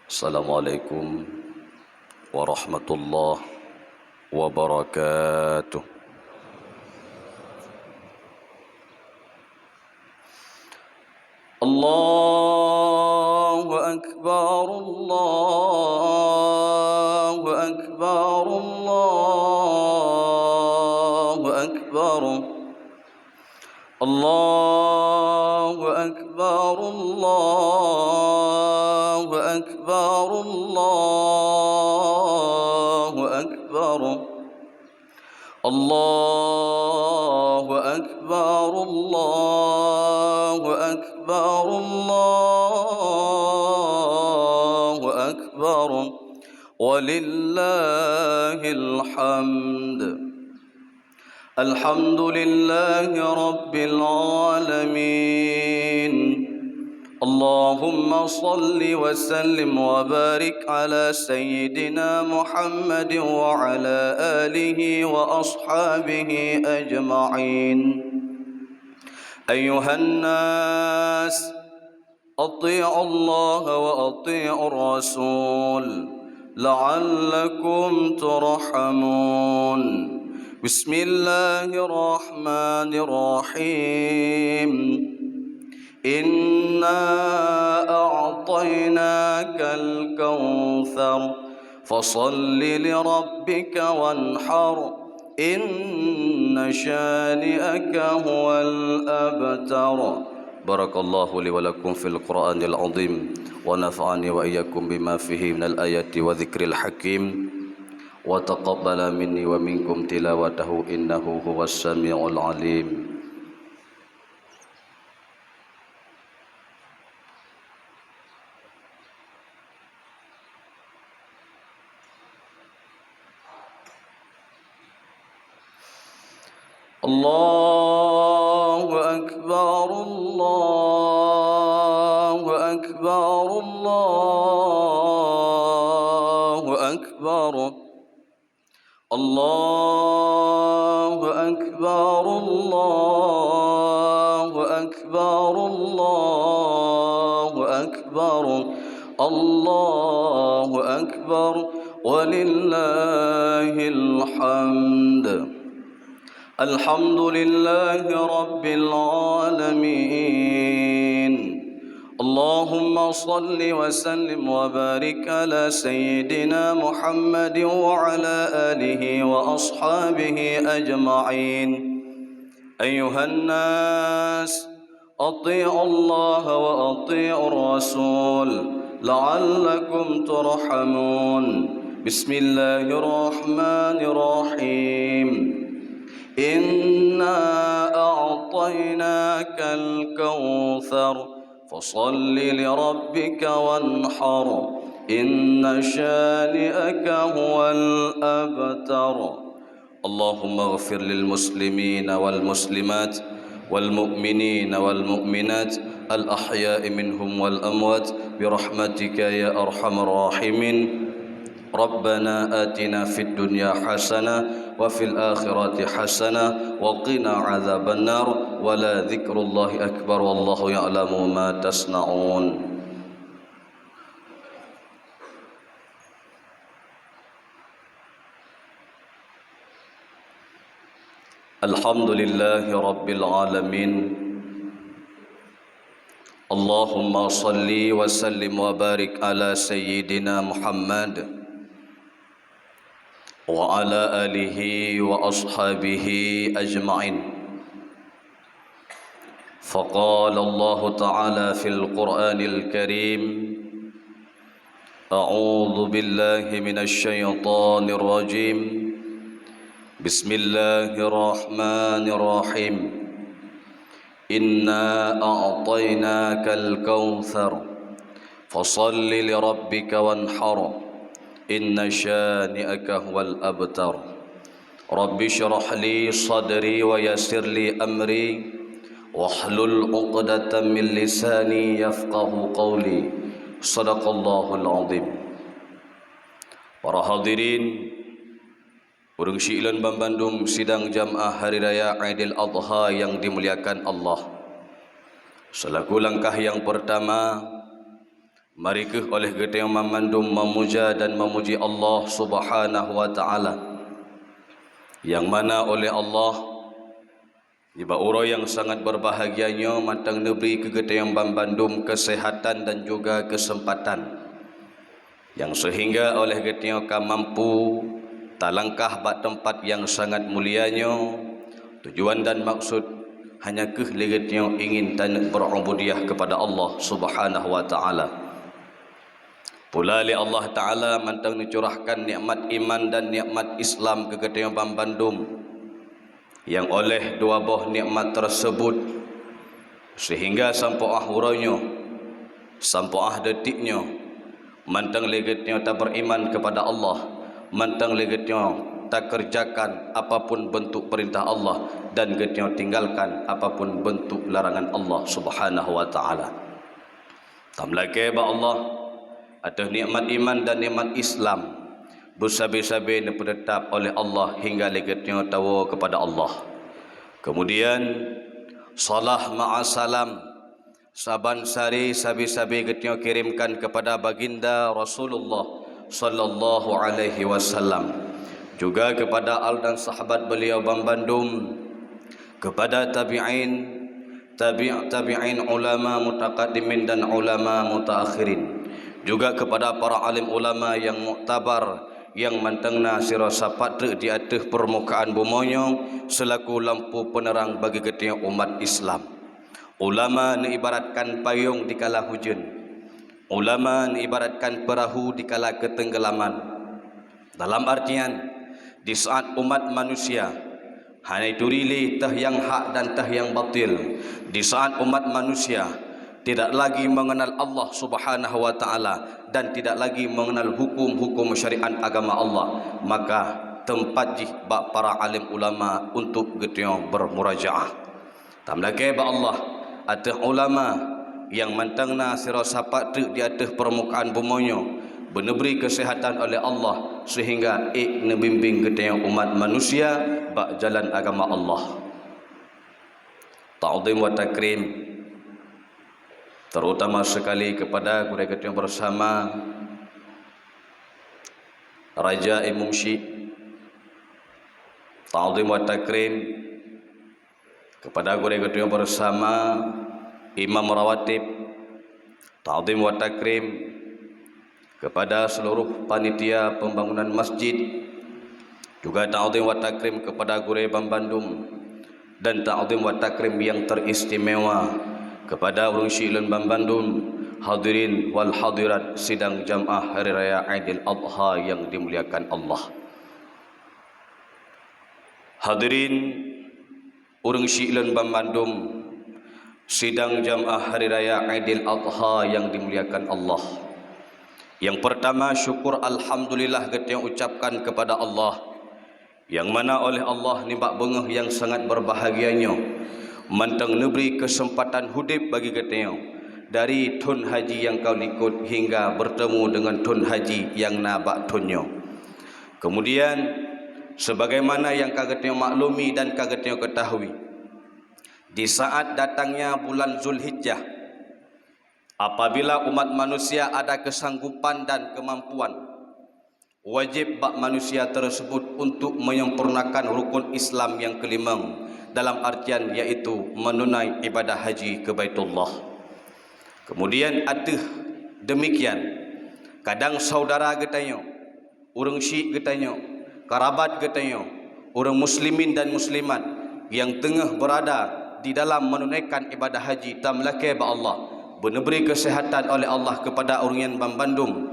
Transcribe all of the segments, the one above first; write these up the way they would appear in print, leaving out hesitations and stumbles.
Assalamualaikum warahmatullahi wabarakatuh. Allahu Akbar, Allahu Akbar, Allahu Akbar. Allahu Akbar, Allahu Akbar, Allahu Akbar. Allahu Akbar, Allahu Akbar, Allahu Akbar. Walillahil hamd. Alhamdulillahi Rabbil alamin. Allahumma salli wa sallim wa barik ala Sayyidina Muhammad wa ala alihi wa ashabihi ajma'in. Ayuhan nas, ati'u Allah wa ati'u Rasul la'allakum turhamun. Bismillahirrahmanirrahim. Inna a'tainakal kautsar fasalli lirabbika wanhar inna syani'aka huwal abtar. Barakallahu li wa lakum fil Qur'anil azim wa nafa'ani wa iyyakum bima fihi minal ayati wa dzikril hakim. Wa taqabbala minni wa minkum tilawatahu innahu huwas samiul alim. Allahu Akbar, Allahu Akbar, Allahu Akbar. Allahu Akbar, Allahu Akbar, Allahu Akbar. Allahu Akbar, walillahil hamd. Alhamdulillahi Rabbil alamin. Allahumma salli wa sallim wa barik ala Sayyidina Muhammad wa ala alihi wa ashabihi ajma'in. Ayuhan nas, ati'u Allah wa ati'u Rasul la'allakum turhamun. Bismillahirrahmanirrahim. Inna a'tainakal kautsar fasalli lirabbika wanhar inna syani'aka huwal abtar. Allahumma ighfir lil muslimina wal muslimat wal mu'minina wal mu'minat al ahya'i minhum wal amwat birahmatika ya arhamar rahimin. Rabbana atina fid dunya hasanah wa fil akhirati hasanah wa qina adzaban nar wa la dzikrullahi akbar wallahu ya'lamu ma tasna'un. Alhamdulillahi rabbil alamin. Allahumma salli wa sallim wa barik ala Sayyidina Muhammad wa ala alihi wa ashabihi ajma'in. Faqala Allah Ta'ala fil Qur'anil Karim, a'udzu billahi minasy syaithanir rajim. Bismillahirrahmanirrahim. Inna a'tainakal kautsar fasalli lirabbika wanhar inna syani'aka huwal abtar. Rabbi syrah li sadri wa yassir li amri wahlul 'uqdatam min lisani yafqahu qawli. Shadaqallahul azim. Para hadirin, urang Syi'lan Bandung sidang jamaah hari raya Aidil Adha yang dimuliakan Allah. Selaku langkah yang pertama, Marikah oleh kita yang memandum memuja dan memuji Allah Subhanahu wa taala, yang mana oleh Allah iba orang yang sangat berbahagianya mantang negeri ke kita yang membandum kesehatan dan juga kesempatan, yang sehingga oleh kita yang akan mampu talangkah bak tempat yang sangat mulianya. Tujuan dan maksud hanya legetnya ingin dan berubudiah kepada Allah Subhanahu wa taala. Pula li Allah taala mantang dicurahkan nikmat iman dan nikmat Islam ke kita yang Bandung, yang oleh dua buah nikmat tersebut sehingga sampai akhirnya sampai detiknya mantang legetnya tak beriman kepada Allah, mantang legetnya tak kerjakan apapun bentuk perintah Allah dan getnya tinggalkan apapun bentuk larangan Allah Subhanahu wa taala. Tamlake ba Allah atas nikmat iman dan nikmat Islam bersabi-sabi ditetap oleh Allah hingga legetnya tawa kepada Allah. Kemudian salah ma'asalam saban sari sabi-sabi getnya kirimkan kepada baginda Rasulullah sallallahu alaihi wasallam, juga kepada al dan sahabat beliau Bandung, kepada tabi'in ulama mutaqaddimin dan ulama mutaakhirin, juga kepada para alim ulama yang muktabar yang mantengna sirasa patra di atas permukaan bumonyo selaku lampu penerang bagi kita umat Islam. Ulama diibaratkan payung di kala hujan, ulama diibaratkan perahu di kala ketenggelaman. Dalam artian di saat umat manusia hanya turilih tah yang hak dan tah yang batil, di saat umat manusia tidak lagi mengenal Allah Subhanahu wa taala dan tidak lagi mengenal hukum-hukum syariat agama Allah, maka tempat jih bak para alim ulama untuk getyo bermurajaah. Tamlake ba Allah atah ulama yang mantangna sirasa patra di atas permukaan bumonyo beneberi kesehatan oleh Allah sehingga nebimbing getyo umat manusia bak jalan agama Allah. Ta'zim wa takrim terutama sekali kepada mereka yang bersama Raja Imam Syekh. Ta'zim wa takrim kepada mereka yang bersama Imam Rawatib. Ta'zim wa takrim kepada seluruh panitia pembangunan masjid, juga ta'zim wa takrim kepada guru Bandung, dan ta'zim wa takrim yang teristimewa kepada urang Syekh Bandung, hadirin wal hadirat sidang jamaah hari raya Aidil Adha yang dimuliakan Allah. Hadirin urang Syekh Bandung, sidang jamaah hari raya Aidil Adha yang dimuliakan Allah. Yang pertama, syukur alhamdulillah kita ucapkan kepada Allah, yang mana oleh Allah nimbak bengah yang sangat berbahagianya mantang neberi kesempatan hidup bagi kita dari tun haji yang kau ikut hingga bertemu dengan tun haji yang nabak tunyo. Kemudian sebagaimana yang kagetnya maklumi dan kagetnya ketahui, di saat datangnya bulan Zulhijjah, apabila umat manusia ada kesanggupan dan kemampuan, wajib bak manusia tersebut untuk menyempurnakan rukun Islam yang kelima, dalam artian yaitu menunai ibadah haji ke Baitullah. Kemudian ada demikian, kadang saudara getanya, urang Syekh getanya, kerabat getanya, orang muslimin dan muslimat yang tengah berada di dalam menunaikan ibadah haji, tamlake ba Allah beneberi kesehatan oleh Allah kepada orang yang Bandung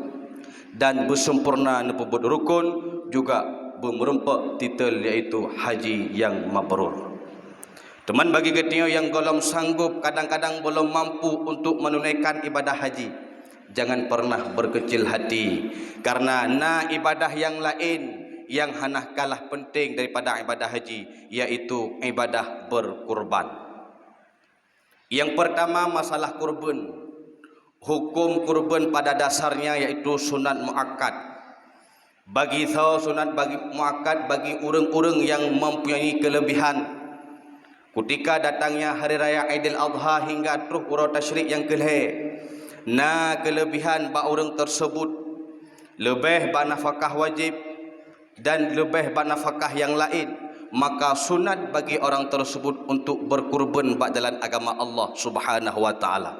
dan bersempurna nepebut rukun, juga bermerempak titel yaitu haji yang mabrur. Teman bagi kita yang golong sanggup, kadang-kadang belum mampu untuk menunaikan ibadah haji, jangan pernah berkecil hati, karena ibadah yang lain yang hanah kalah penting daripada ibadah haji, yaitu ibadah berkurban. Yang pertama, masalah kurban. Hukum kurban pada dasarnya yaitu sunat muakkad. Bagi sunat bagi muakkad bagi orang-orang yang mempunyai kelebihan. Ketika datangnya hari raya Aidil Adha hingga terus urut tasyrik yang kelih, Na kelebihan ba orang tersebut lebih ba nafkah wajib dan lebih ba nafkah yang lain, maka sunat bagi orang tersebut untuk berkurban ba dalam agama Allah Subhanahu wa taala.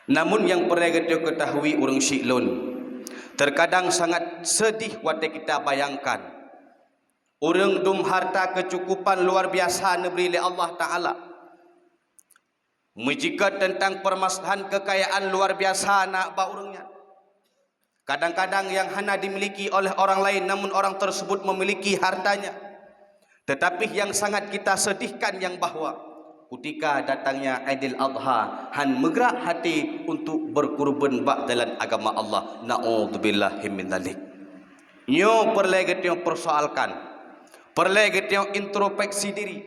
Namun yang perlu kita ketahui orang Syiklun, terkadang sangat sedih waktu kita bayangkan orang dum harta kecukupan luar biasa diberi oleh Allah Ta'ala, menjika tentang permasalahan kekayaan luar biasa nak ba orangnya. Kadang-kadang yang hanya dimiliki oleh orang lain, namun orang tersebut memiliki hartanya. Tetapi yang sangat kita sedihkan yang bahwa ketika datangnya Aidil Adha, han megrak hati untuk berkurban ba dalam agama Allah. Na'udzubillahi min dzalik. Nyo perlu kita persoalkan, perlu kita introspeksi diri.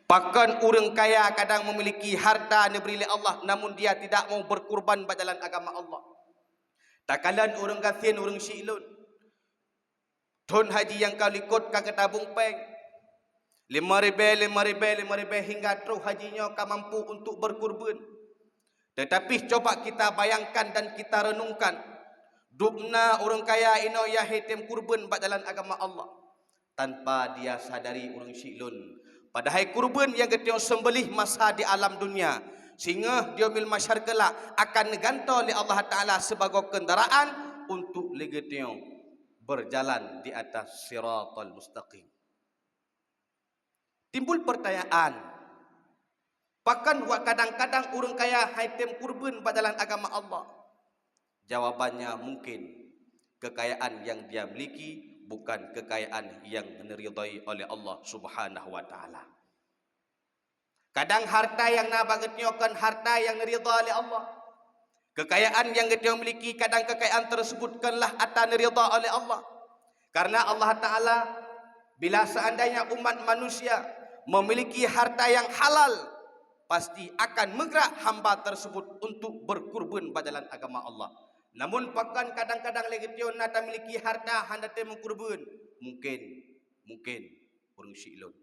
Bahkan orang kaya kadang memiliki harta diberi oleh Allah, namun dia tidak mau berkurban ba dalam agama Allah. Tak kalan orang kafir, orang Syiklun, Tun haji yang kau ikut ke tabung peng 5,000 hingga terus hajinya kau mampu untuk berkurban. Tetapi coba kita bayangkan dan kita renungkan, dubna orang kaya ino ya hitam kurban ba dalam agama Allah, tanpa dia sadari orang Syiklun padahal kurban yang kita sembelih masa di alam dunia, sehingga dia bil masyar kelak akan digantol oleh Allah Ta'ala sebagai kendaraan untuk legetnya berjalan di atas siratal mustaqim. Timbul pertanyaan, bahkan kadang-kadang orang kaya haitem kurban badalan agama Allah. Jawabannya mungkin kekayaan yang dia miliki bukan kekayaan yang diridhai oleh Allah Subhanahu wa taala. Kadang harta yang nabagetnya kan harta yang diridhai oleh Allah. Kekayaan yang dia miliki kadang kekayaan tersebut kanlah atas diridhai oleh Allah. Karena Allah Ta'ala bila seandainya umat manusia memiliki harta yang halal, pasti akan megrak hamba tersebut untuk berkurban badalan agama Allah. Namun bahkan kadang-kadang lagi dia nak memiliki harta hendak mengkurban, mungkin orang Syiklun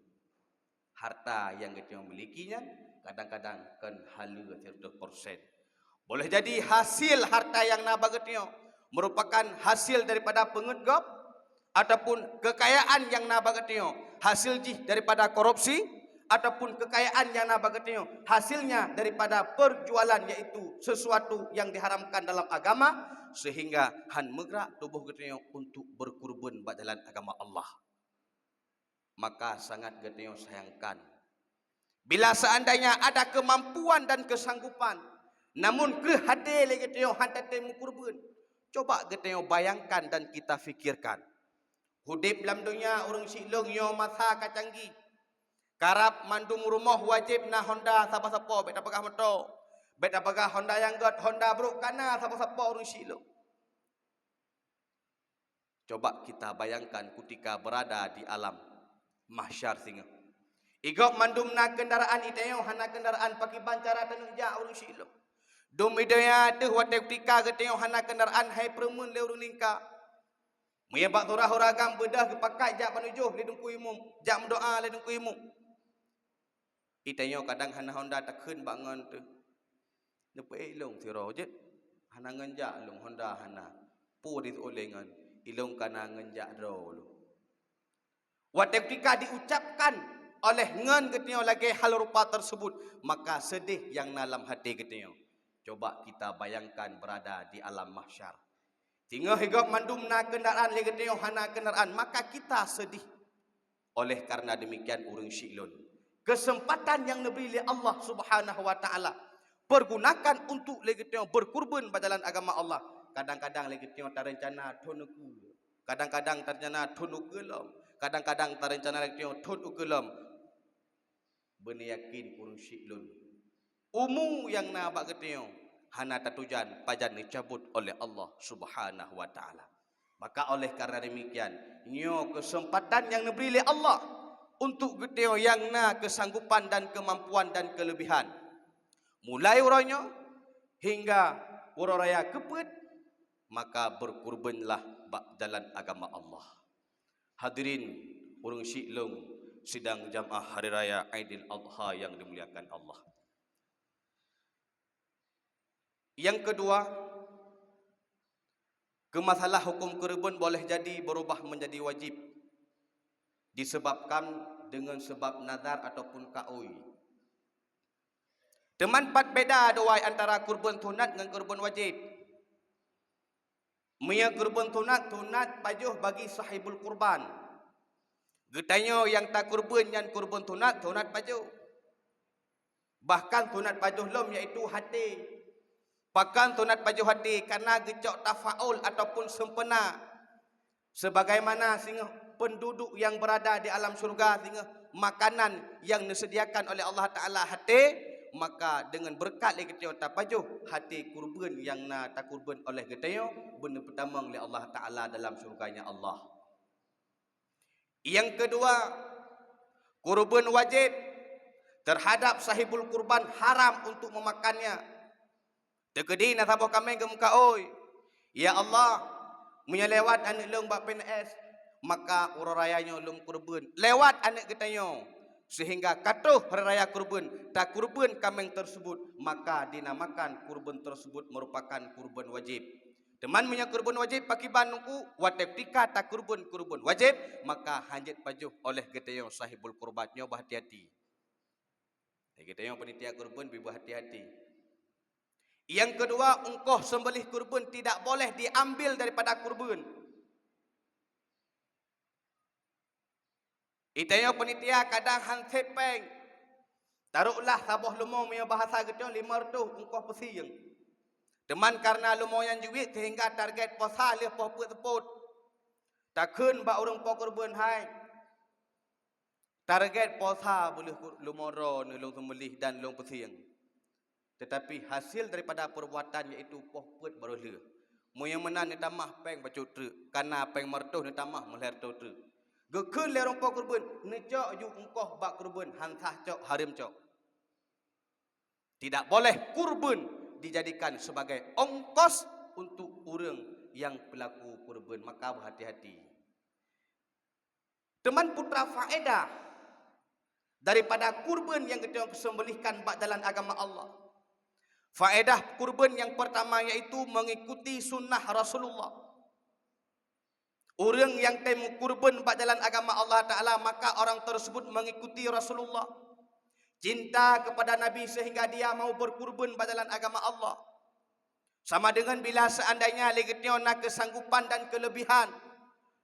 harta yang dia milikinya kadang-kadang kan halu 100%. Boleh jadi hasil harta yang nabagetnya merupakan hasil daripada pengedgap, ataupun kekayaan yang nabagetnya hasil daripada korupsi, ataupun kekayaan yang nabagetnya hasilnya daripada perjualan, yaitu sesuatu yang diharamkan dalam agama, sehingga han megrak tubuh getnya untuk berkurban dalam agama Allah. Maka sangat getnya sayangkan bila seandainya ada kemampuan dan kesanggupan, namun kehadil getnya hantar kurban. Coba getnya bayangkan dan kita fikirkan, hudip dalam dunia orang Syiklun yo masa kacanggih. Karap mandung rumah wajib na Honda sapa-sapa, beta pegah motor, beta pegah Honda yang god, Honda bro kana sapa-sapa orang Syiklun. Coba kita bayangkan ketika berada di alam mahsyar singa. Igok mandum na kendaraan itayo hana kendaraan paki bancara tanung ja orang Syiklun. Dum idaya teh wate ketika getayo hana kendaraan hai permun le urang lingka. Maya bak turah uragam bedah kepakai jak panujuh lidung kuimum, jak mendoa lidung kuimum. Itayo kadang hana Honda takkeun bangan tu. Nepe ilung siro je. Hana ngenjak ilung Honda hana. Pu di ulengan ilung kana ngenjak dulu. Waktu ketika diucapkan oleh ngen getnya lagi hal rupa tersebut, maka sedih yang dalam hati getnya. Coba kita bayangkan berada di alam mahsyar. Tinggal higap mandum na kendaraan lagi getnya hana kendaraan, maka kita sedih. Oleh karena demikian orang Syiklun, kesempatan yang diberi oleh Allah Subhanahu wa taala pergunakan untuk legetnya berkurban badalan agama Allah. Kadang-kadang legetnya terencana tunuku, kadang-kadang terencana tunuk gelam, kadang-kadang terencana legetnya tunuk gelam. Benih yakin orang Syiklun umum yang nabak getnya hana tatujan pajan dicabut oleh Allah Subhanahu wa taala. Maka oleh karena demikian, nyo kesempatan yang diberi oleh Allah untuk geteo yang na kesanggupan dan kemampuan dan kelebihan, mulai uranya hingga uraya kepet, maka berkurbanlah dalam agama Allah. Hadirin orang Syiklun sidang jamaah hari raya Aidil Adha yang dimuliakan Allah. Yang kedua, masalah hukum kurban boleh jadi berubah menjadi wajib disebabkan dengan sebab nazar ataupun kaui. Teman pat beda doai antara kurban sunat dengan kurban wajib. Mia kurban sunat pajuh bagi sahibul kurban. Getanyo yang tak kurban yang kurban sunat pajuh. Bahkan sunat pajuh lom iaitu hati. Bahkan sunat pajuh hati karena gecok tafaul ataupun sempena. Sebagaimana sehingga penduduk yang berada di alam surga sehingga makanan yang disediakan oleh Allah Ta'ala hati, maka dengan berkat lagi kita tapajuh hati kurban yang nak tak kurban oleh kita benar pertama oleh Allah Ta'ala dalam surganya Allah. Yang kedua, kurban wajib terhadap sahibul kurban haram untuk memakannya. Tegedi nasabah kami gemuka oi, ya Allah, menyelewat anak long bak PNS, maka urang rayanya long kurban. Lewat anak getanyo sehingga katuh hari raya kurban, tak kurban kambing tersebut, maka dinamakan kurban tersebut merupakan kurban wajib. Teman punya kurban wajib pakai banungku, watek tika tak kurban wajib, maka hanjit pajuh oleh getanyo sahibul kurbannya berhati-hati. Getanyo panitia kurban berhati-hati. Yang kedua, ungkoh sembelih kurban tidak boleh diambil daripada kurban. Itanya panitia kadang hansip peng. Taruhlah sabah lumo punya bahasa gitu 500 ungkoh pesiyeng. Teman karena lumo yang juit sehingga target posa leh poh put. Takun ba urang poh kurban hai. Target posa boleh lumoro nulung sembelih dan lung pesiyeng. Tetapi hasil daripada perbuatan iaitu poh put baru le. Mu yang menan ni tamah peng bacut truk, kana peng mertuh ni tamah melher tu truk. Gekun le rompo kurban, necok ju engkoh bak kurban hansah cok harim cok. Tidak boleh kurban dijadikan sebagai ongkos untuk orang yang pelaku kurban, maka berhati-hati. Teman putra faedah daripada kurban yang kita sembelihkan bak dalam agama Allah. Faedah kurban yang pertama yaitu mengikuti sunnah Rasulullah. Orang yang temu kurban bak dalam agama Allah Ta'ala, maka orang tersebut mengikuti Rasulullah. Cinta kepada Nabi sehingga dia mau berkurban bak dalam agama Allah. Sama dengan bila seandainya legetnya nak kesanggupan dan kelebihan,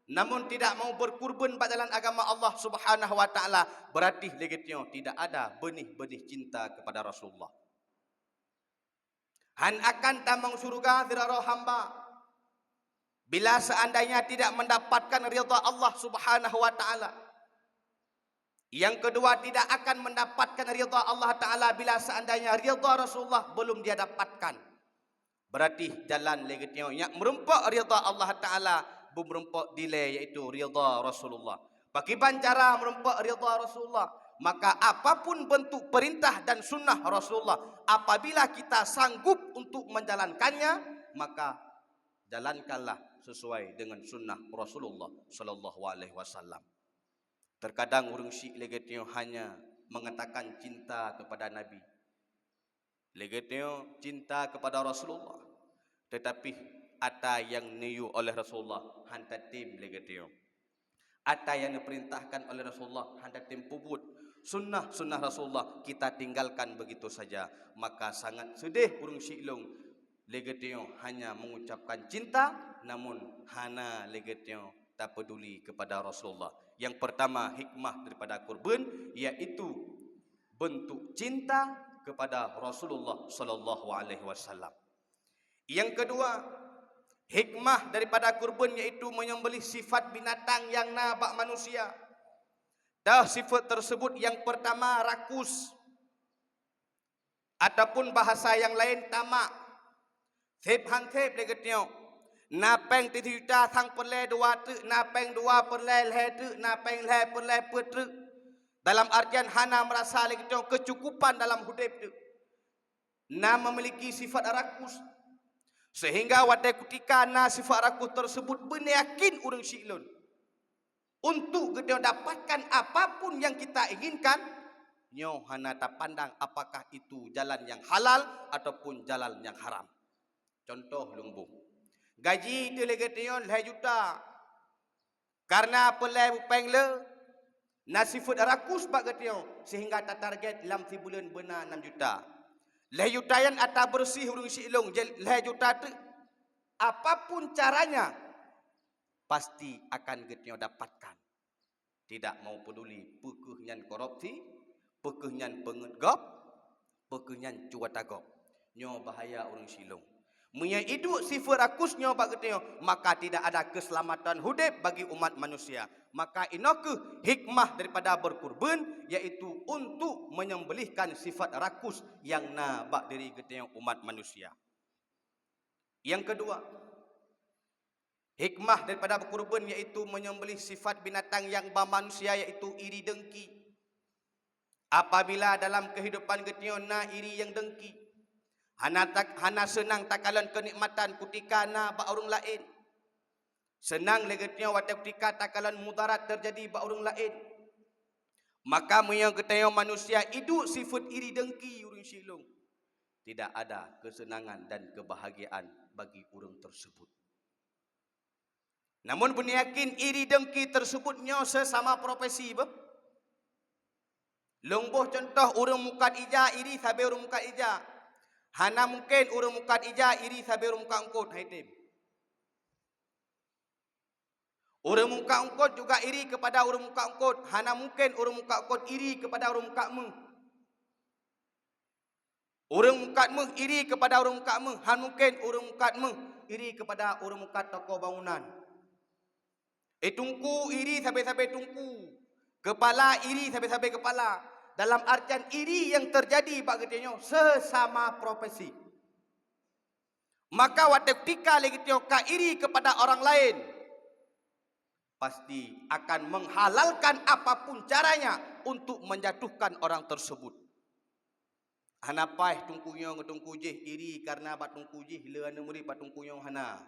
namun tidak mau berkurban bak dalam agama Allah Subhanahu Wa Ta'ala, berarti legetnya tidak ada benih-benih cinta kepada Rasulullah. Han akan tamang surga ziraro hamba bila seandainya tidak mendapatkan ridha Allah Subhanahu Wa Ta'ala. Yang kedua, tidak akan mendapatkan ridha Allah Ta'ala bila seandainya ridha Rasulullah belum dia dapatkan. Berarti jalan legetnya yang merempak ridha Allah Ta'ala berempak delay iaitu ridha Rasulullah. Bagaimana cara merempak ridha Rasulullah? Maka apapun bentuk perintah dan sunnah Rasulullah, apabila kita sanggup untuk menjalankannya, maka jalankanlah sesuai dengan sunnah Rasulullah sallallahu alaihi wasallam. Terkadang orang Syiah legetnya hanya mengatakan cinta kepada Nabi, legetnya cinta kepada Rasulullah, tetapi ada yang niu oleh Rasulullah hantar tim legetnya. Ada yang diperintahkan oleh Rasulullah hendak tempubut sunnah Rasulullah kita tinggalkan begitu saja, maka sangat sedih urung silung legetnya hanya mengucapkan cinta namun hana legetnya tak peduli kepada Rasulullah. Yang pertama, hikmah daripada kurban iaitu bentuk cinta kepada Rasulullah sallallahu alaihi wasallam. Yang kedua, hikmah daripada kurban iaitu menyembelih sifat binatang yang nabak manusia. Dah sifat tersebut yang pertama rakus, ataupun bahasa yang lain tamak. Thep han thep legetnya. Napeng tituta sang perle dua tu, napeng dua perle le tu, napeng le perle putru. Dalam artian hana merasa legetnya kecukupan dalam hidup tu. Na memiliki sifat rakus. Sehingga wadai ketika na sifat rakus tersebut beryakin orang silun untuk kita dapatkan apapun yang kita inginkan, nyo hana tak pandang apakah itu jalan yang halal ataupun jalan yang haram. Contoh lumbuh. Gaji tu lagi tengok 2 juta. Karena pelai bupeng le. Nasifut rakus bak tengok. Sehingga tak target dalam 3 bulan benar 6 juta. 2 juta yang atas bersih urung silong. 2 juta tu apapun caranya pasti akan getnya dapatkan. Tidak mau peduli pekehnya korupsi, pekehnya pengedgop, pekehnya cuatagop. Nyo bahaya orang silong. Munya hidup sifat rakusnya bak getnya, maka tidak ada keselamatan hidup bagi umat manusia. Maka inoke hikmah daripada berkurban yaitu untuk menyembelihkan sifat rakus yang na bak diri getnya umat manusia. Yang kedua, hikmah daripada berkurban yaitu menyembelih sifat binatang yang bermanusia yaitu iri dengki. Apabila dalam kehidupan getnya na iri yang dengki, hana senang takalan kenikmatan ketika na ba orang lain. Senang legetnya waktu ketika takalan mudarat terjadi ba orang lain. Maka munya getnya manusia hidup sifat iri dengki urang silong. Tidak ada kesenangan dan kebahagiaan bagi orang tersebut. Namun pun yakin iri dengki tersebutnya sesama profesi bah. Lumbuh contoh orang mukat ija iri sabe orang mukat ija. Hana mungkin orang mukat ija iri sabe orang mukat angkut haitim. Orang mukat angkut juga iri kepada orang mukat angkut. Hana mungkin orang mukat angkut iri kepada orang mukat mu. Orang mukat mu iri kepada orang mukat mu. Han mungkin orang mukat mu iri kepada orang mukat toko bangunan. Tungku iri sampai-sampai tungku. Kepala iri sampai-sampai kepala. Dalam artian iri yang terjadi bak getenya sesama profesi. Maka waktu ketika lagi ka iri kepada orang lain, pasti akan menghalalkan apapun caranya untuk menjatuhkan orang tersebut. Hanapai tungkunya ngetungku jih iri karena batungku jih leana muri batungkunya hana.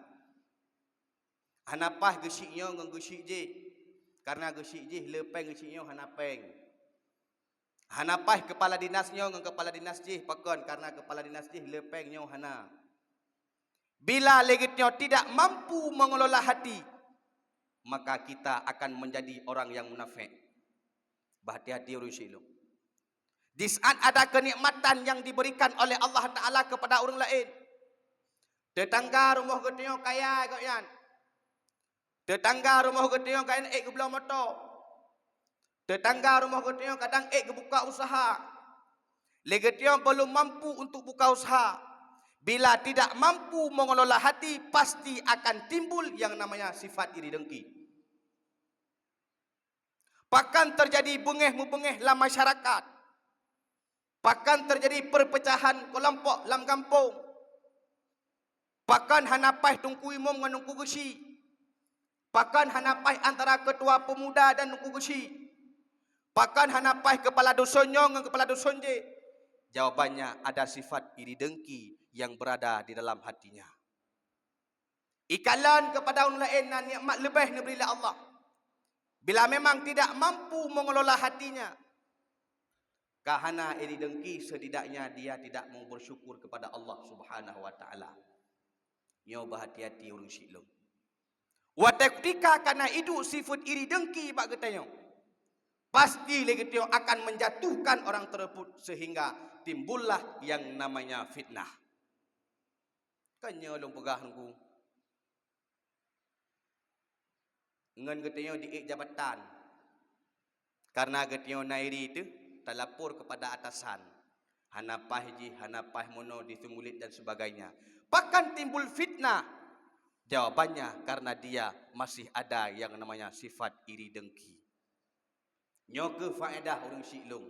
Hanapah gesiknya ngegesik jih karena gesik jih lepeng gesiknya hanapeng. Hanapah kepala dinasnya nge kepala dinas jih pakon karena kepala dinas jih lepengnya hana. Bila legitnya tidak mampu mengelola hati, maka kita akan menjadi orang yang munafik. Berhati-hati orang silong. Di saat ada kenikmatan yang diberikan oleh Allah Ta'ala kepada orang lain. Tetangga rumah getnya kaya kau. Tetangga rumah getnya kaya ke belah motor. Tetangga rumah getnya kadang buka usaha. Legetnya belum mampu untuk buka usaha. Bila tidak mampu mengelola hati, pasti akan timbul yang namanya sifat iri dengki. Bahkan terjadi bengeh-bengeh dalam masyarakat. Bahkan terjadi perpecahan kelompok dalam kampung. Bahkan hanapai tungku imam dengan tungku gesi. Bahkan hanapai antara ketua pemuda dan tungku gesi. Bahkan hanapai kepala dusunnya dengan kepala dusun je. Jawabannya ada sifat iri dengki yang berada di dalam hatinya. Ikalan kepada orang lain dan nikmat lebih diberi oleh Allah. Bila memang tidak mampu mengelola hatinya, kahana iri dengki setidaknya dia tidak mau bersyukur kepada Allah Subhanahu wa taala. Nyo berhati-hati orang silong. Waktu ketika karena itu sifat iri dengki bak getanyo, pasti legetyo akan menjatuhkan orang tersebut sehingga timbullah yang namanya fitnah. Kanyo long pegahku. Ngan getanyo diik jabatan. Karena getanyo nairi itu terlapor kepada atasan. Hanapah ji, hanapah mono disumulit dan sebagainya. Bahkan timbul fitnah. Jawabannya karena dia masih ada yang namanya sifat iri dengki. Nyoke faedah orang silong.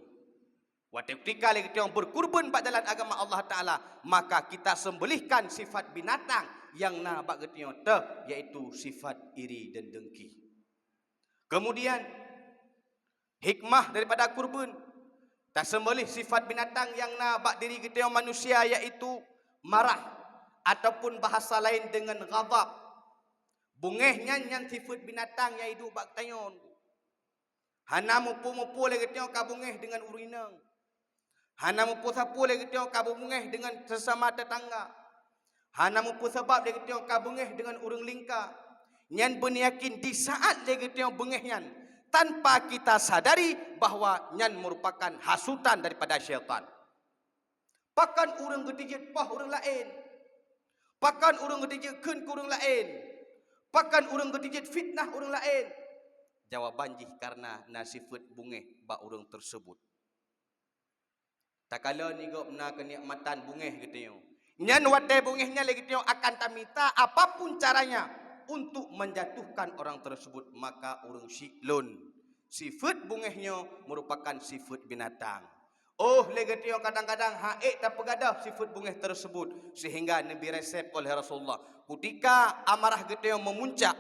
Waktu ketika kita berkurban pada jalan agama Allah Ta'ala, maka kita sembelihkan sifat binatang yang nabak getnya yaitu sifat iri dan dengki. Kemudian hikmah daripada kurban, tak sembelih sifat binatang yang nabak diri kita yang manusia yaitu marah ataupun bahasa lain dengan ghadab. Bungehnya yang sifat binatang yang hidup bak tayon. Hana mupu-mupu lagi tengok kabungeh dengan urinang. Hana mupu sapu lagi tengok kabungeh dengan sesama tetangga. Hana mupu sebab lagi tiang ka bengeh dengan urang lingka. Nyan berniakin di saat lagi tiang bengeh nyan, tanpa kita sadari bahawa nyan merupakan hasutan daripada syaitan. Pakan urang gedijet pah urang lain. Pakan urang gedijet keun ke urang lain. Pakan urang gedijet fitnah urang lain. Jawaban jih karena nasifat bungeh ba urang tersebut. Tak kala ni gop na kenikmatan bungeh gitu. Nyan wadai bungehnya lagi tengok akan tamita apapun caranya untuk menjatuhkan orang tersebut, maka urang siklun. Sifat bungehnya merupakan sifat binatang. Oh, lagi tengok kadang-kadang haik tak pegadah sifat bungeh tersebut sehingga Nabi resep oleh Rasulullah. Ketika amarah geteo memuncak,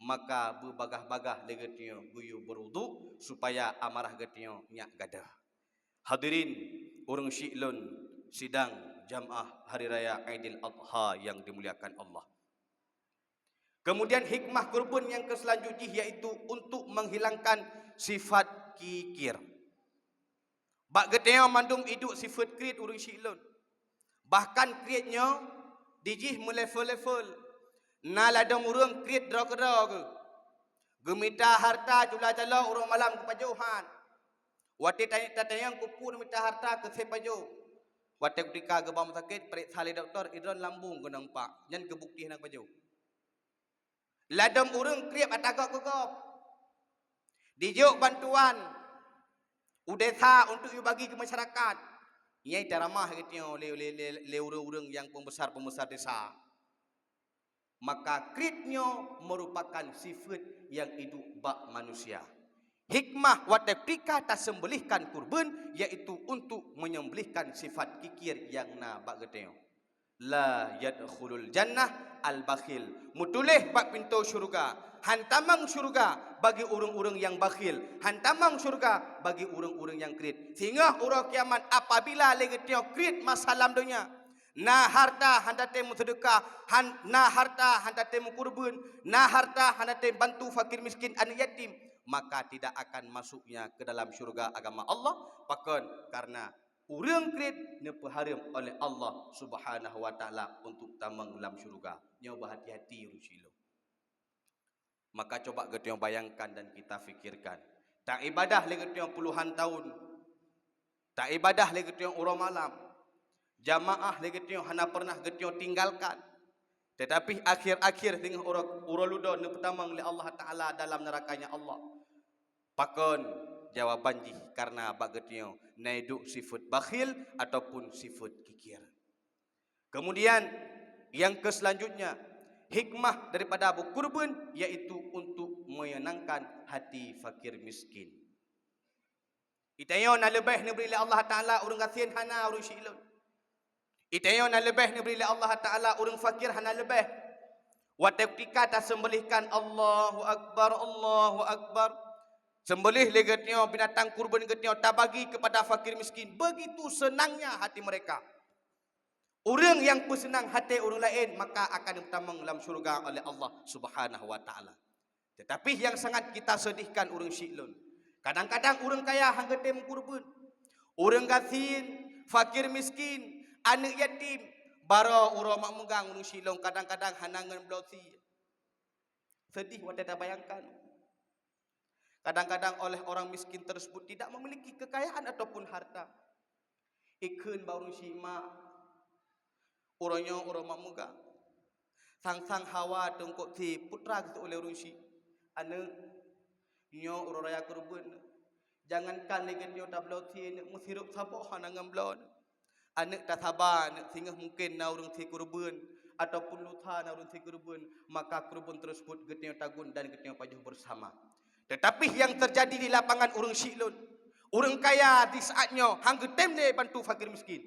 maka berbagah-bagah lagi tengok guyu berwudu supaya amarah geteo nyak gadah. Hadirin urang siklun sidang jamaah hari raya Aidil Adha yang dimuliakan Allah. Kemudian hikmah kurban yang keselanjutnya yaitu untuk menghilangkan sifat kikir. Bak geteo mandum hidup sifat krit urang siklun. Bahkan kritnya dijih melevel-level. Naladang urang krit dra-dra ke. Gemita harta jula-jala urang malam kepajuhan. Wati tayang kupun minta harta ke sepajo. Wati ketika ke bawah sakit perik sali doktor idron lambung ke nampak. Nyan kebukti nak pajo. Ladam urang kriap atagak kegop. Dijuk bantuan udesa untuk bagi ke masyarakat. Nyai taramah gitu le urang-urang yang pembesar-pembesar desa. Maka kritnya merupakan sifat yang hidup bak manusia. Hikmah watetika tak sembelihkan kurban yaitu untuk menyembelihkan sifat kikir yang na bak geteo. La yadkhulul jannah al-bakhil. Mutulih bak pintu syurga. Hantamang syurga bagi urang-urang yang bakhil. Hantamang syurga bagi urang-urang yang krit. Sehingga urang kiamat apabila lagi geteo krit masalam dunia. Na harta handate mu sedekah, na harta handate mu kurban, na harta handate bantu fakir miskin anak yatim, maka tidak akan masuknya ke dalam syurga agama Allah bahkan karena urang krit nepaharim oleh Allah Subhanahu wa taala untuk tamang dalam syurga. Nyo berhati-hati rusilo. Maka coba kita bayangkan dan kita fikirkan. Tak ibadah lagi kita puluhan tahun. Tak ibadah lagi kita urang malam. Jamaah lagi kita hana pernah kita tinggalkan. Tetapi akhir-akhir tengah urang luda ne pertamang oleh Allah taala dalam nerakanya Allah. Pakon jawaban jih karena bagetnya naiduk sifat bakhil ataupun sifat kikir. Kemudian yang keselanjutnya hikmah daripada berkurban yaitu untuk menyenangkan hati fakir miskin. Itayo na lebih ni beri Allah taala urang kasihan hana urang silun. Itayo na lebih ni beri Allah taala urang fakir hana lebih. Waktu ketika tak sembelihkan Allahu akbar Allahu akbar. Sembelih legatnya binatang kurban getnya tak bagi kepada fakir miskin. Begitu senangnya hati mereka. Orang yang bersenang hati orang lain maka akan ditamang dalam syurga oleh Allah Subhanahu wa taala. Tetapi yang sangat kita sedihkan orang syiklun. Kadang-kadang orang kaya hangga tem kurban. Orang gasin, fakir miskin, anak yatim, bara orang mak megang orang syiklun kadang-kadang hanangan blosi. Sedih wadah tak bayangkan. Kadang-kadang oleh orang miskin tersebut tidak memiliki kekayaan ataupun harta. Ikun baru syimak. Orangnya orang mak muka. Sang-sang hawa tengkok si putra gitu oleh orang syik. Anak nyo orang raya kurban. Jangankan lagi nyo tak belau si musirup sabah hanangan belau. Anak tak sabar sehingga mungkin na orang si kurban ataupun luta na orang si kurban, maka kurban tersebut getnya tagun dan getnya pajuh bersama. Tetapi yang terjadi di lapangan orang syiklun, orang kaya di saatnya hangga temle bantu fakir miskin.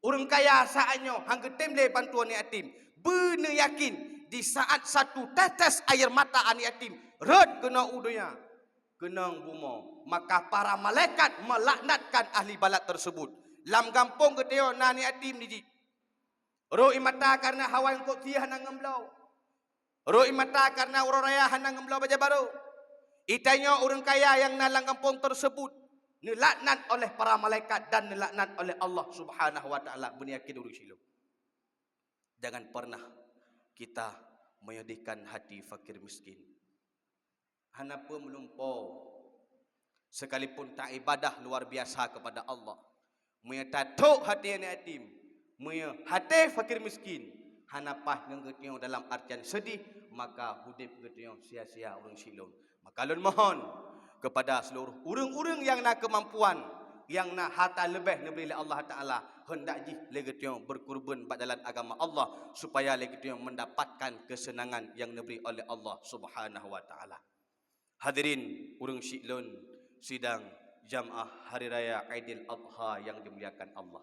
Orang kaya saatnya hangga temle bantu anak yatim. Benar yakin di saat satu tetes air mata anak yatim rod kena udunya, kenang bumo, maka para malaikat melaknatkan ahli balad tersebut. Lam gampung keteo na anak yatim diji. Roi mata karena hawa yang kau tiah hanang ngemblau. Roi mata karena orang raya hanang ngemblau baja baru. Itanya orang kaya yang nalang kampung tersebut nelaknat oleh para malaikat dan nelaknat oleh Allah Subhanahu wa taala berniakin urus silu. Jangan pernah kita menyedihkan hati fakir miskin. Hanapa melumpau sekalipun tak ibadah luar biasa kepada Allah, tatuk hati anak yatim, hati fakir miskin, hanapah ngetiong dalam artian sedih, maka hudip ngetiong sia-sia urang silong. Maka lun mohon kepada seluruh urang-urang yang nak kemampuan, yang nak harta lebih diberi oleh Allah Ta'ala, hendak jih legetiong berkorban pada jalan agama Allah, supaya legetiong mendapatkan kesenangan yang diberi oleh Allah Subhanahu Wa Ta'ala. Hadirin urang silon sidang jamaah hari raya Aidil Adha yang dimuliakan Allah.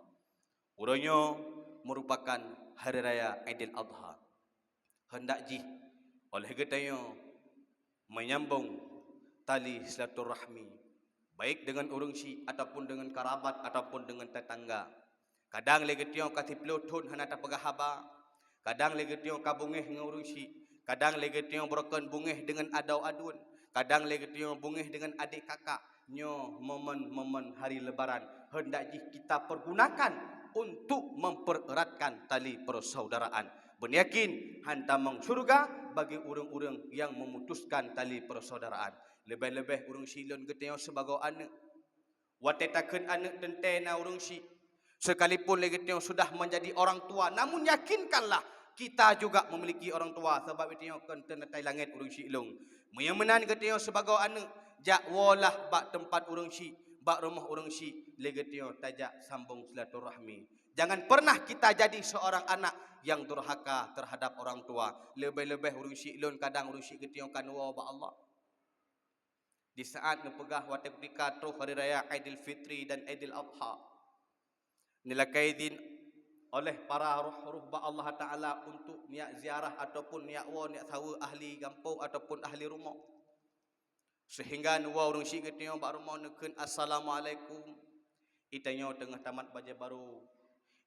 Urangnya merupakan hari raya Aidil Adha. Hendak jih oleh getanya menyambung tali silaturahmi, baik dengan urang si ataupun dengan kerabat ataupun dengan tetangga. Kadang legetiong kasih pelutun hana tak pegah haba, kadang legetiong kabungeh dengan urang si, kadang legetiong broken bungeh dengan adau adun, kadang legetiong bungeh dengan adik kakak. Nyo momen-momen hari lebaran hendak kita pergunakan untuk mempereratkan tali persaudaraan. Beryakin hantamang syurga bagi urang-urang yang memutuskan tali persaudaraan. Lebih-lebih urang silon geteo sebagai anak. Watetakeun anak tentena urang si. Sekalipun geteo sudah menjadi orang tua, namun yakinkanlah kita juga memiliki orang tua, sebab itu kan tenatai langit urang silong. Menyamenan geteo sebagai anak, jak walah bak tempat urang si, bak rumah urang si, legetio tajak sambung silaturahmi. Jangan pernah kita jadi seorang anak yang durhaka terhadap orang tua. Lebih-lebih urang si lon kadang urang si getio kanwa ba Allah. Di saat nepegah wate ketika tu hari raya Aidil Fitri dan Aidil Adha, nilakaidin oleh para ruh-ruh ba Allah Ta'ala untuk niat ziarah ataupun niat niat sawa ahli kampung ataupun ahli rumah. Sehingga nuwa urang si getio ba rumah nekeun assalamualaikum. Itanyo tengah tamat baca baru.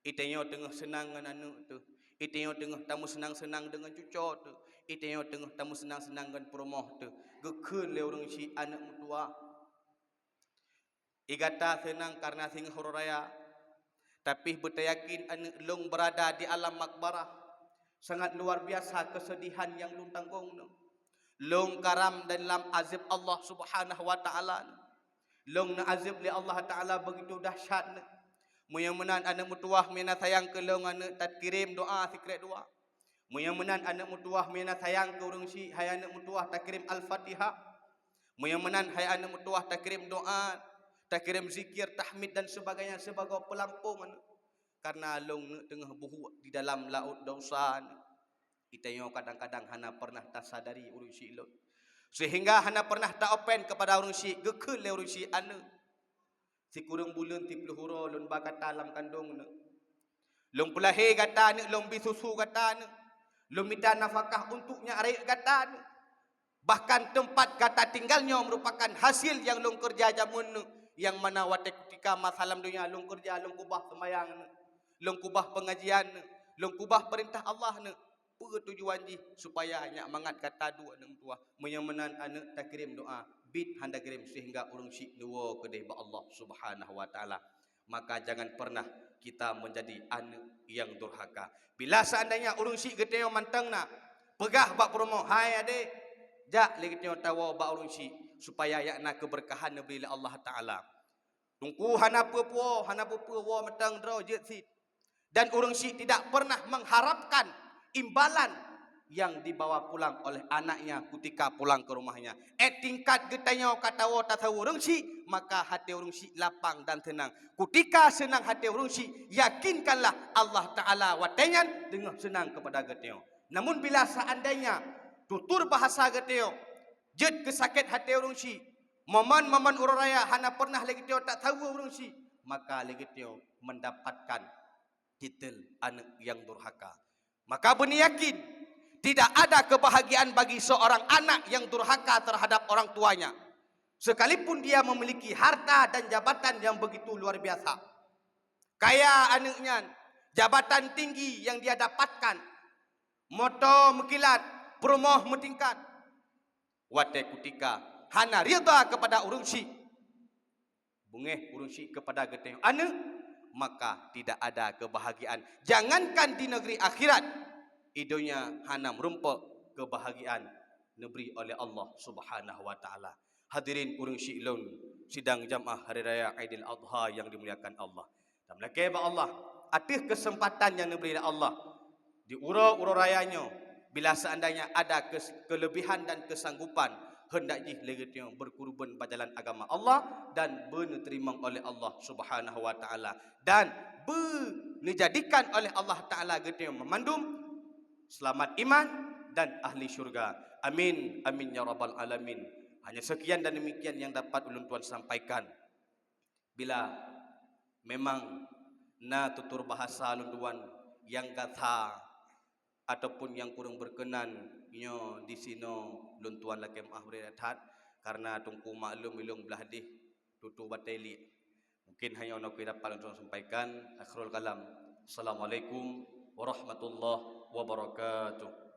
Itanyo tengah senang dengan anak tu. Itanyo tengah tamu senang-senang dengan cucu tu. Itanyo tengah tamu senang-senang dengan perumah tu. Gekeun le urang si anak mutua. Igata senang karena sing huru raya. Tapi bertayakin anak long berada di alam makbarah. Sangat luar biasa kesedihan yang long tanggung tu. Long karam dalam azab Allah Subhanahu Wa Ta'ala. Long na azab li Allah Ta'ala begitu dahsyat. Muyamunan anak mutuah mena sayang ke long anak tak kirim doa sikret doa. Muyamunan anak mutuah mena sayang ke urang si hay anak mutuah tak kirim al-Fatihah. Muyamunan hay anak mutuah tak kirim doa, tak kirim zikir, tahmid dan sebagainya sebagai pelampung. Karena long tengah buhu di dalam laut dosa. Itayo kadang-kadang hana pernah tak sadari urang si lo. Sehingga hana pernah tak open kepada urang si, gekeun le urang si anu. Si kurang bulan 30 huro lun bakat dalam kandung ne. Lung pelahe kata ne, lung bisusu kata ne. Lung minta nafkah untuknya arik kata ne. Bahkan tempat kata tinggalnya merupakan hasil yang lung kerja jamun ne. Yang mana wate ketika masalam dunia lung kerja, lung kubah sembayang ne. Lung kubah pengajian ne. Lung kubah perintah Allah ne. Tujuan ji supaya nyak mangat kata dua nang tua menyamenan anak tak kirim doa bit handa kirim sehingga urang si nuwa kedai ba Allah Subhanahu Wa Ta'ala. Maka jangan pernah kita menjadi anak yang durhaka. Bila seandainya urang si geteo mantangna pegah bak promo hai ade jak le geteo tawa ba urang si supaya yakna keberkahan diberi Allah Ta'ala. Tungku hana pupuo wo matang dro jet sit. Dan urang si tidak pernah mengharapkan imbalan yang dibawa pulang oleh anaknya ketika pulang ke rumahnya. Tingkat getanya kata wa tasawu urang si, maka hati urang si lapang dan tenang. Ketika senang hati urang si, yakinkanlah Allah Ta'ala watenyan dengan senang kepada geteo. Namun bila seandainya tutur bahasa geteo, jet kesakit hati urang si, momen-momen urang raya hana pernah lagi geteo tak tahu urang si, maka lagi geteo mendapatkan titel anak yang durhaka. Maka beryakin tidak ada kebahagiaan bagi seorang anak yang durhaka terhadap orang tuanya. Sekalipun dia memiliki harta dan jabatan yang begitu luar biasa. Kaya anaknya, jabatan tinggi yang dia dapatkan. Motor mekilat, perumoh mentingkat. Wate kutika hana rida kepada urang si. Bungeh urang si kepada geteng. Anak maka tidak ada kebahagiaan. Jangankan di negeri akhirat, idonya hana merumpuk kebahagiaan negeri oleh Allah Subhanahu wa taala. Hadirin urang syi'lun sidang jamaah hari raya Aidil Adha yang dimuliakan Allah. Dan melaki Allah, atas kesempatan yang diberi Allah di ura-ura rayanya, bila seandainya ada kelebihan dan kesanggupan, hendak legitnya berkurban pada jalan agama Allah dan diterima oleh Allah Subhanahu wa taala dan dijadikan oleh Allah taala gitu memandum selamat iman dan ahli syurga. Amin amin ya rabbal alamin. Hanya sekian dan demikian yang dapat ulun tuan sampaikan. Bila memang na tutur bahasa lunduan yang kata ataupun yang kurang berkenan nyo di sino luntuan lakem ahredat karena tungku maklum ilung belah di tutu bateli. Mungkin hanya ono kita dapat untuk sampaikan. Akhirul kalam. Assalamualaikum warahmatullahi wabarakatuh.